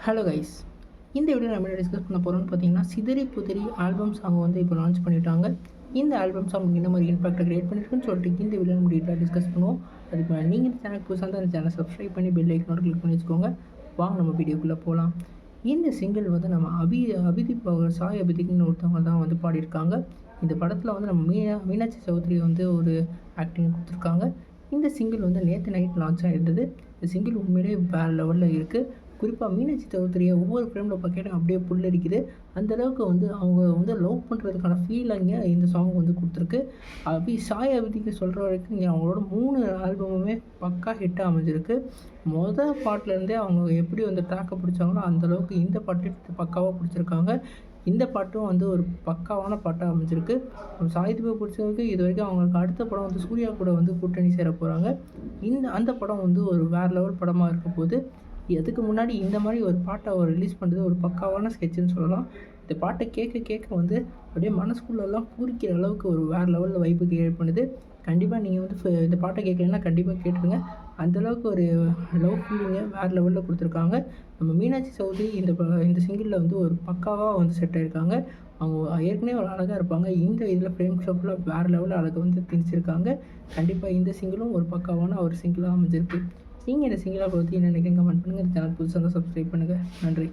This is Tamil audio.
ஹலோ கைஸ், இந்த வீடியோ நம்ம டிஸ்கஸ் பண்ண போகிறோம்னு பார்த்தீங்கன்னா, சிதறி புதிரி ஆல்பம் சாங் வந்து இப்போ லான்ச் பண்ணிட்டாங்க. இந்த ஆல்பம் சாங் என்ன மாதிரி இம்பாக்டை கிரியேட் பண்ணியிருக்குன்னு சொல்லிட்டு இந்த வீடியோ நம்ம டீட்டெயிலாக டிஸ்கஸ் பண்ணுவோம். அதுக்கு மேலே நீங்கள் இந்த சேனல் புதுசாக இருந்தால் அந்த சேனல் சப்ஸ்கிரைப் பண்ணி பெல் ஐக்கனோட கிளிக் பண்ணி வச்சுக்கோங்க. வாங்க நம்ம வீடியோக்குள்ளே போகலாம். இந்த சிங்கிள் வந்து நம்ம அபிதீப் சாய் அபிதீப்னு ஒருத்தவங்க தான் வந்து பாடியிருக்காங்க. இந்த படத்தில் வந்து நம்ம மீனாட்சி சௌத்ரி வந்து ஒரு ஆக்டிங் கொடுத்துருக்காங்க. இந்த சிங்கிள் வந்து நேற்று நைட் லான்ச் ஆகிருந்தது. இந்த சிங்கிள் உண்மையிலே வேறு லெவலில் இருக்குது. குறிப்பாக மீனாட்சி சௌத்ரியை ஒவ்வொரு ஃப்ரேமில் பார்க்கணும் அப்படியே புல்லரிக்குது. அந்தளவுக்கு வந்து அவங்க வந்து லவ் பண்ணுறதுக்கான ஃபீலிங்க இந்த சாங் வந்து கொடுத்துருக்கு. சாய் அபிதிக்கு சொல்கிற வரைக்கும் இங்கே அவங்களோட 3 ஆல்பமுமே பக்கா ஹிட்டாக அமைஞ்சிருக்கு. பாட்டிலேருந்தே அவங்க எப்படி வந்து ட்ராக்கை பிடிச்சாங்களோ அந்தளவுக்கு இந்த பாட்டு பக்காவாக பிடிச்சிருக்காங்க. இந்த பாட்டும் வந்து ஒரு பக்காவான பாட்டாக அமைஞ்சிருக்கு. சாய்தீபை பிடிச்சவருக்கு இது வரைக்கும் அவங்களுக்கு அடுத்த படம் வந்து சூர்யா கூட வந்து கூட்டணி சேர போகிறாங்க. அந்த படம் வந்து ஒரு வேறு லெவல் படமாக இருக்க போது. அதுக்கு முன்னாடி இந்த மாதிரி ஒரு பாட்டை அவர் ரிலீஸ் பண்ணுறது ஒரு பக்காவான ஸ்கெட்சுன்னு சொல்லலாம். இந்த பாட்டை கேட்க வந்து அப்படியே மனசுக்குள்ளெல்லாம் பூரிக்கிற அளவுக்கு ஒரு வேறு லெவலில் வைப்பு கிரியேட் பண்ணுது. கண்டிப்பாக நீங்கள் வந்து இந்த பாட்டை கேட்கலன்னா கண்டிப்பாக கேட்டுருங்க. அந்தளவுக்கு ஒரு லவ் ஃபீலிங்கை வேறு லெவலில் கொடுத்துருக்காங்க. நம்ம மீனாட்சி சௌத்ரி இந்த சிங்கிளில் வந்து ஒரு பக்காவாக வந்து செட் ஆகிருக்காங்க. அவங்க ஏற்கனவே ஒரு அழகாக இருப்பாங்க. இந்த இதில் ஃப்ரேம் ஷாப்பில் வேறு லெவலில் அழகை வந்து திணிச்சிருக்காங்க. கண்டிப்பாக இந்த சிங்கிளும் ஒரு பக்காவான ஒரு சிங்கிளாக அமைஞ்சிருக்கு. நீங்கள் இந்த சிங்கிளாக பற்றி என்ன நினைக்கிறீங்க? கமெண்ட் பண்ணுங்கள். இந்த சேனல் புதுசாக சப்ஸ்கிரைப் பண்ணுங்கள். நன்றி.